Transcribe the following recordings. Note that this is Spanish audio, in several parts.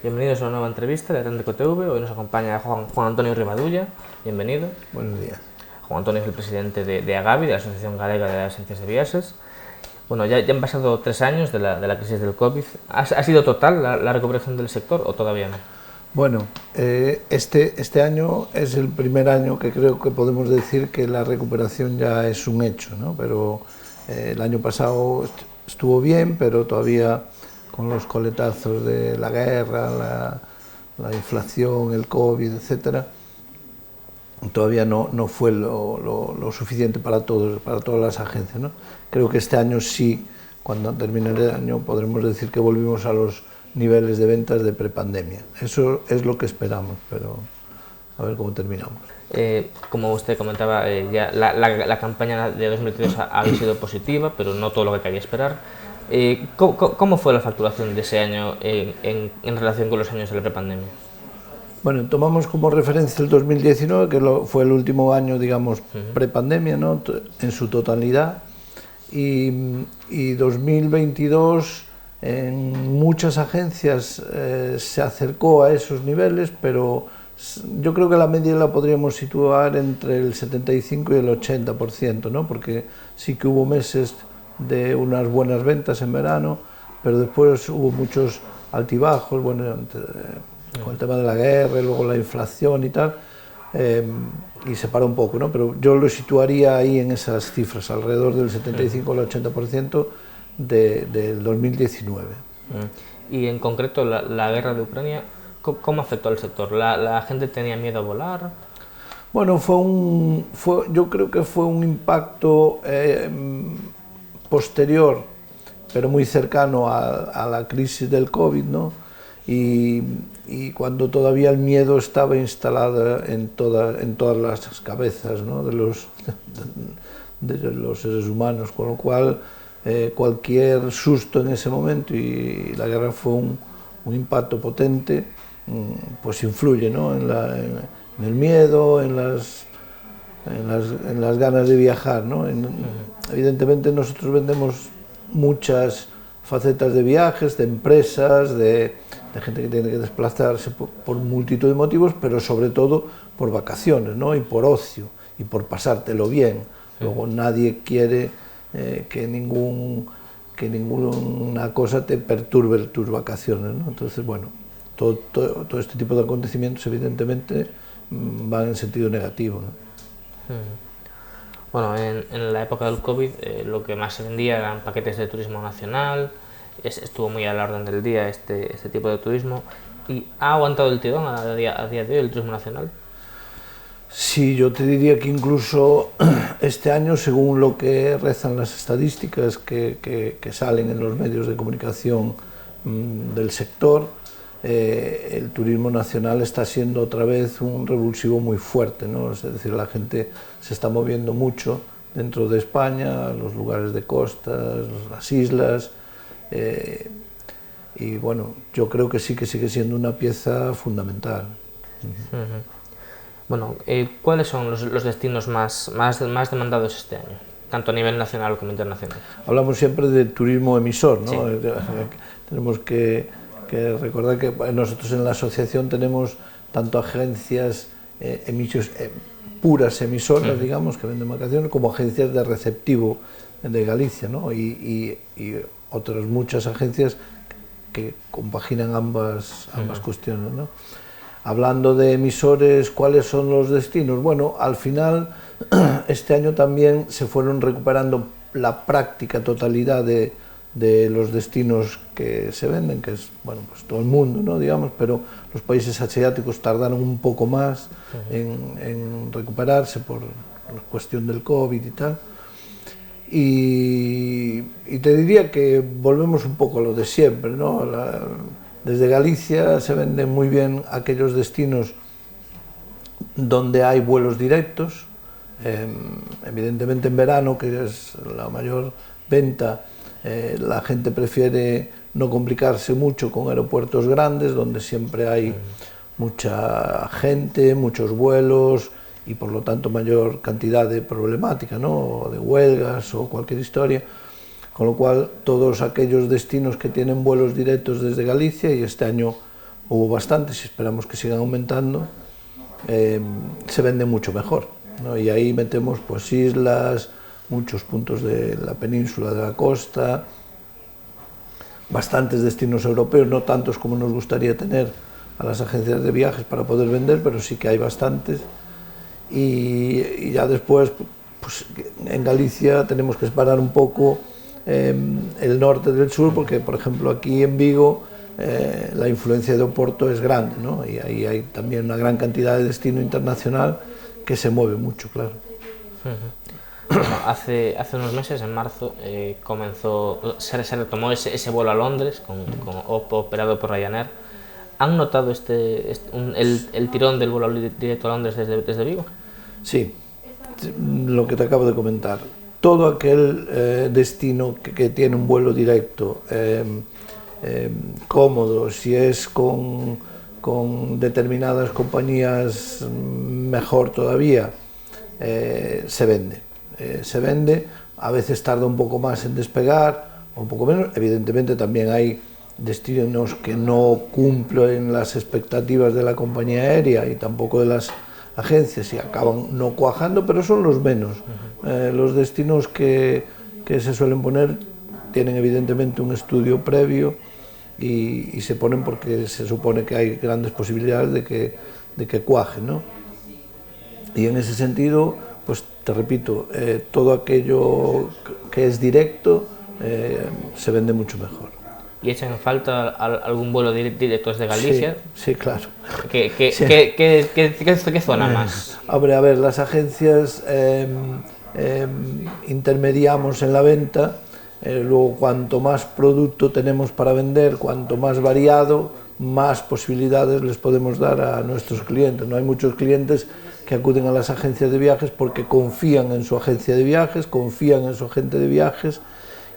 Bienvenidos a una nueva entrevista de Atlético TV. Hoy nos acompaña Juan Antonio Rivadulla. Bienvenido. Buenos días. Juan Antonio es el presidente de AGAVI, de la Asociación Galega de Agencias de Viajes. Bueno, ya han pasado 3 años de la crisis del COVID. ¿Ha sido total la recuperación del sector o todavía no? Bueno, este año es el primer año que creo que podemos decir que la recuperación ya es un hecho, ¿no? Pero el año pasado estuvo bien, pero todavía con los coletazos de la guerra, la inflación, el COVID, etcétera, todavía no fue lo suficiente para todas las agencias, ¿no? Creo que este año sí, cuando termine el año, podremos decir que volvimos a los niveles de ventas de prepandemia. Eso es lo que esperamos, pero a ver cómo terminamos. Como usted comentaba, ya la campaña de 2022 ha sido positiva, pero no todo lo que quería esperar. ¿Cómo fue la facturación de ese año en relación con los años de la prepandemia? Bueno, tomamos como referencia el 2019, que fue el último año, digamos, prepandemia, ¿no?, en su totalidad, y 2022 en muchas agencias se acercó a esos niveles, pero yo creo que la media la podríamos situar entre el 75 y el 80%, ¿no?, porque sí que hubo meses de unas buenas ventas en verano, pero después hubo muchos altibajos, bueno, con el tema de la guerra y luego la inflación y tal, y se paró un poco, ¿no? Pero yo lo situaría ahí en esas cifras, alrededor del 75 al 80% del 2019. Y en concreto la guerra de Ucrania, ¿cómo afectó al sector? ¿La gente tenía miedo a volar? Bueno, yo creo que fue un impacto posterior, pero muy cercano a la crisis del COVID, ¿no? Y cuando todavía el miedo estaba instalado en todas las cabezas, ¿no?, de los seres humanos, con lo cual cualquier susto en ese momento, y la guerra fue un impacto potente, pues influye, ¿no?, en el miedo, en las ganas de viajar, ¿no? Evidentemente nosotros vendemos muchas facetas de viajes, de empresas, de gente que tiene que desplazarse por multitud de motivos, pero sobre todo por vacaciones, ¿no?, y por ocio, y por pasártelo bien. Luego nadie quiere que ninguna cosa te perturbe tus vacaciones, ¿no? Entonces, bueno, todo este tipo de acontecimientos evidentemente van en sentido negativo, ¿no? Bueno, en la época del COVID lo que más se vendía eran paquetes de turismo nacional. Estuvo muy a la orden del día este tipo de turismo. ¿Y ha aguantado el tirón a día de hoy el turismo nacional? Sí, yo te diría que incluso este año, según lo que rezan las estadísticas que salen en los medios de comunicación del sector, el turismo nacional está siendo otra vez un revulsivo muy fuerte, ¿no? Es decir, la gente se está moviendo mucho dentro de España, los lugares de costas, las islas, y bueno, yo creo que sí que sigue siendo una pieza fundamental. Bueno, ¿cuáles son los destinos más demandados este año, tanto a nivel nacional como internacional? Hablamos siempre de turismo emisor, ¿no? Sí. Tenemos que recordar que nosotros en la asociación tenemos tanto agencias puras emisoras, digamos, que venden vacaciones, como agencias de receptivo de Galicia, ¿no? Y otras muchas agencias que compaginan ambas cuestiones, ¿no? Hablando de emisores, ¿cuáles son los destinos? Bueno, al final, este año también se fueron recuperando la práctica totalidad de los destinos que se venden, que es, bueno, pues todo el mundo, ¿no?, digamos, pero los países asiáticos tardaron un poco más en recuperarse por la cuestión del COVID y tal. Y te diría que volvemos un poco a lo de siempre, ¿no? Desde Galicia se venden muy bien aquellos destinos donde hay vuelos directos, evidentemente en verano, que es la mayor venta, la gente prefiere no complicarse mucho con aeropuertos grandes, donde siempre hay mucha gente, muchos vuelos, y por lo tanto mayor cantidad de problemática, ¿no?, de huelgas o cualquier historia. Con lo cual, todos aquellos destinos que tienen vuelos directos desde Galicia, y este año hubo bastantes y esperamos que sigan aumentando, se vende mucho mejor, ¿no? Y ahí metemos pues islas, muchos puntos de la península, de la costa, bastantes destinos europeos, no tantos como nos gustaría tener a las agencias de viajes para poder vender, pero sí que hay bastantes. Y ya después, pues, en Galicia tenemos que separar un poco el norte del sur, porque por ejemplo aquí en Vigo la influencia de Oporto es grande, ¿no? Y ahí hay también una gran cantidad de destino internacional que se mueve mucho, claro. Bueno, hace unos meses, en marzo, se retomó ese vuelo a Londres, operado por Ryanair. ¿Han notado el tirón del vuelo directo a Londres desde Vigo? Sí, lo que te acabo de comentar. Todo aquel destino que tiene un vuelo directo cómodo, si es con determinadas compañías mejor todavía, se vende, a veces tarda un poco más en despegar, o un poco menos. Evidentemente también hay destinos que no cumplen las expectativas de la compañía aérea y tampoco de las agencias y acaban no cuajando, pero son los menos. Los destinos que se suelen poner tienen evidentemente un estudio previo y se ponen porque se supone que hay grandes posibilidades de que cuajen, ¿no? Y en ese sentido, pues te repito, todo aquello que es directo se vende mucho mejor. ¿Y echan falta algún vuelo directo desde Galicia? Sí, claro. ¿Qué zona más? A ver, las agencias intermediamos en la venta, luego cuanto más producto tenemos para vender, cuanto más variado, más posibilidades les podemos dar a nuestros clientes. No hay muchos clientes que acuden a las agencias de viajes porque confían en su agencia de viajes, confían en su agente de viajes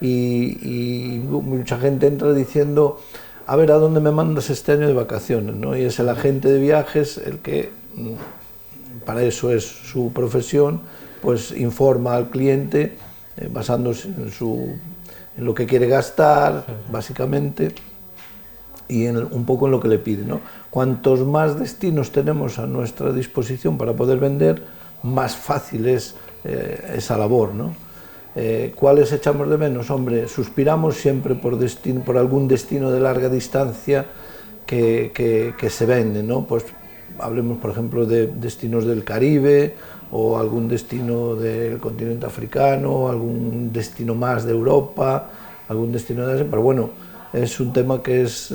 y mucha gente entra diciendo, a ver, ¿a dónde me mandas este año de vacaciones?, ¿no? Y es el agente de viajes el que, para eso es su profesión, pues informa al cliente basándose en lo que quiere gastar, básicamente, y un poco en lo que le pide, ¿no? Cuantos más destinos tenemos a nuestra disposición para poder vender, más fácil es esa labor, ¿no? ¿Cuáles echamos de menos? Hombre, suspiramos siempre por algún destino de larga distancia que se vende, ¿no? Pues hablemos, por ejemplo, de destinos del Caribe o algún destino del continente africano, algún destino más de Europa, algún destino de Asia, pero bueno, es un tema que es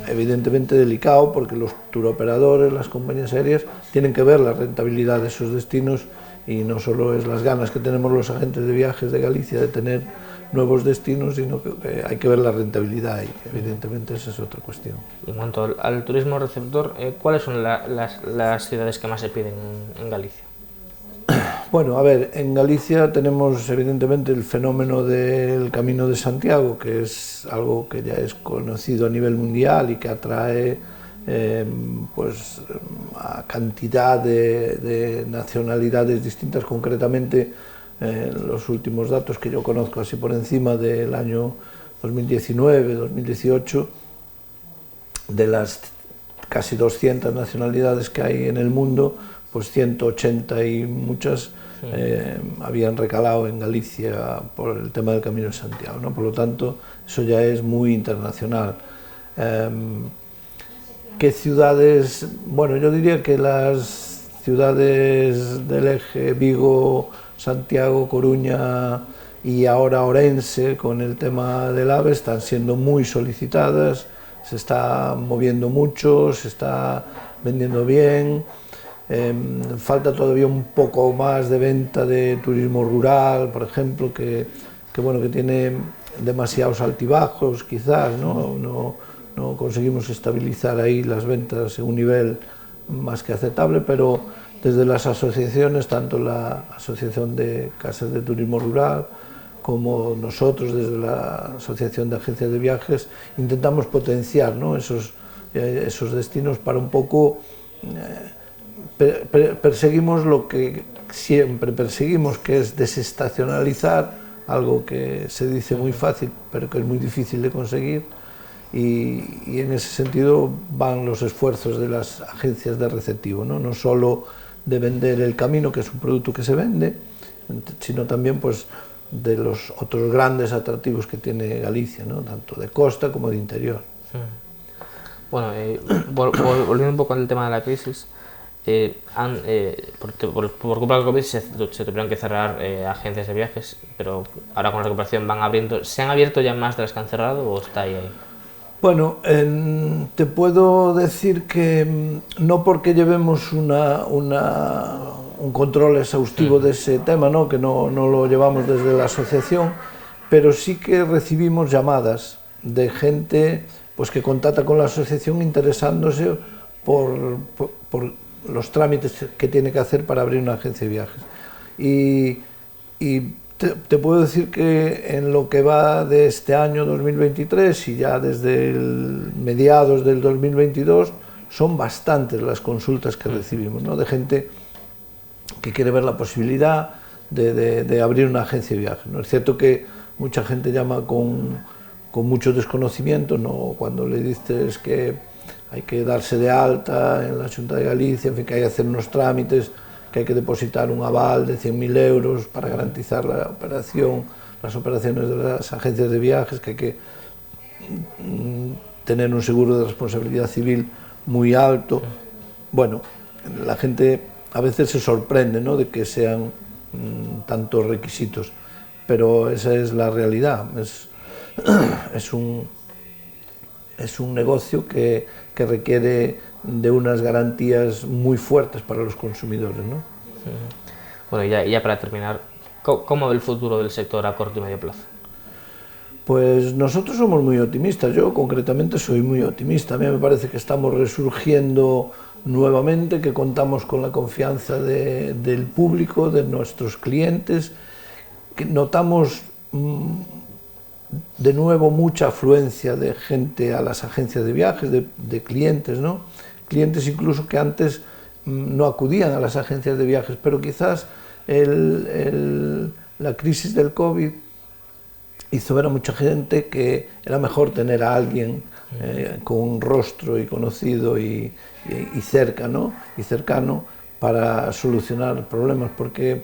evidentemente delicado porque los turoperadores, las compañías aéreas, tienen que ver la rentabilidad de esos destinos y no solo es las ganas que tenemos los agentes de viajes de Galicia de tener nuevos destinos, sino que hay que ver la rentabilidad y evidentemente esa es otra cuestión. En cuanto al turismo receptor, ¿cuáles son las ciudades que más se piden en Galicia? Bueno, a ver, en Galicia tenemos evidentemente el fenómeno del Camino de Santiago, que es algo que ya es conocido a nivel mundial y que atrae pues a cantidad de nacionalidades distintas. Concretamente, los últimos datos que yo conozco así por encima del año 2019-2018, de las casi 200 nacionalidades que hay en el mundo, pues 180 y muchas habían recalado en Galicia por el tema del Camino de Santiago, ¿no? Por lo tanto, eso ya es muy internacional. ¿Qué ciudades? Bueno, yo diría que las ciudades del eje Vigo, Santiago, Coruña y ahora Orense, con el tema del AVE, están siendo muy solicitadas, se está moviendo mucho, se está vendiendo bien. Falta todavía un poco más de venta de turismo rural, por ejemplo, que tiene demasiados altibajos, quizás, no conseguimos estabilizar ahí las ventas en un nivel más que aceptable, pero desde las asociaciones, tanto la Asociación de Casas de Turismo Rural como nosotros desde la Asociación de Agencias de Viajes, intentamos potenciar, ¿no?, esos destinos para un poco... perseguimos lo que siempre perseguimos, que es desestacionalizar, algo que se dice muy fácil, pero que es muy difícil de conseguir, y en ese sentido van los esfuerzos de las agencias de receptivo, ¿no? No solo de vender el camino, que es un producto que se vende, sino también pues de los otros grandes atractivos que tiene Galicia, ¿no? Tanto de costa como de interior. Bueno, volviendo un poco al tema de la crisis, por culpa del COVID se tuvieron que cerrar agencias de viajes, pero ahora con la recuperación van abriendo. ¿Se han abierto ya más de las que han cerrado o está ahí? Bueno, te puedo decir que no porque llevemos un control exhaustivo de ese tema, ¿no? Que no lo llevamos desde la asociación, pero sí que recibimos llamadas de gente pues, que contacta con la asociación interesándose por los trámites que tiene que hacer para abrir una agencia de viajes. Y te puedo decir que en lo que va de este año 2023 y ya desde mediados del 2022 son bastantes las consultas que recibimos, ¿no? De gente que quiere ver la posibilidad de abrir una agencia de viajes, ¿no? Es cierto que mucha gente llama con mucho desconocimiento, ¿no? Cuando le dices que hay que darse de alta en la Xunta de Galicia, en fin, que hay que hacer unos trámites, que hay que depositar un aval de 100.000 euros para garantizar la operación, las operaciones de las agencias de viajes, que hay que tener un seguro de responsabilidad civil muy alto. Bueno, la gente a veces se sorprende, ¿no?, de que sean tantos requisitos, pero esa es la realidad. Es un negocio que requiere de unas garantías muy fuertes para los consumidores, ¿no? Bueno, y ya para terminar, ¿cómo ve el futuro del sector a corto y medio plazo? Pues nosotros somos muy optimistas, yo concretamente soy muy optimista. A mí me parece que estamos resurgiendo nuevamente, que contamos con la confianza del público, de nuestros clientes, que notamos de nuevo mucha afluencia de gente a las agencias de viajes, de clientes, ¿no? Clientes incluso que antes no acudían a las agencias de viajes, pero quizás la crisis del COVID hizo ver a mucha gente que era mejor tener a alguien con un rostro y conocido y cerca, ¿no? Y cercano para solucionar problemas, porque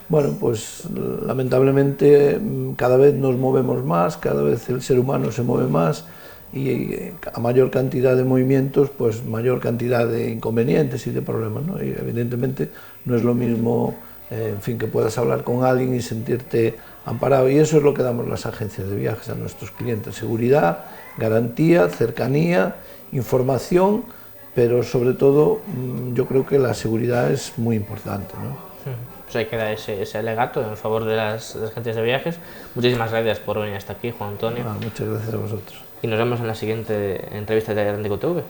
bueno, pues lamentablemente cada vez nos movemos más, cada vez el ser humano se mueve más y a mayor cantidad de movimientos, pues mayor cantidad de inconvenientes y de problemas, ¿no? Y evidentemente no es lo mismo, en fin, que puedas hablar con alguien y sentirte amparado, y eso es lo que damos las agencias de viajes a nuestros clientes: seguridad, garantía, cercanía, información, pero sobre todo yo creo que la seguridad es muy importante, ¿no? Pues ahí queda ese alegato en favor de las agencias de viajes. Muchísimas gracias por venir hasta aquí, Juan Antonio. Muchas gracias a vosotros. Y nos vemos en la siguiente entrevista de Atlántico TV.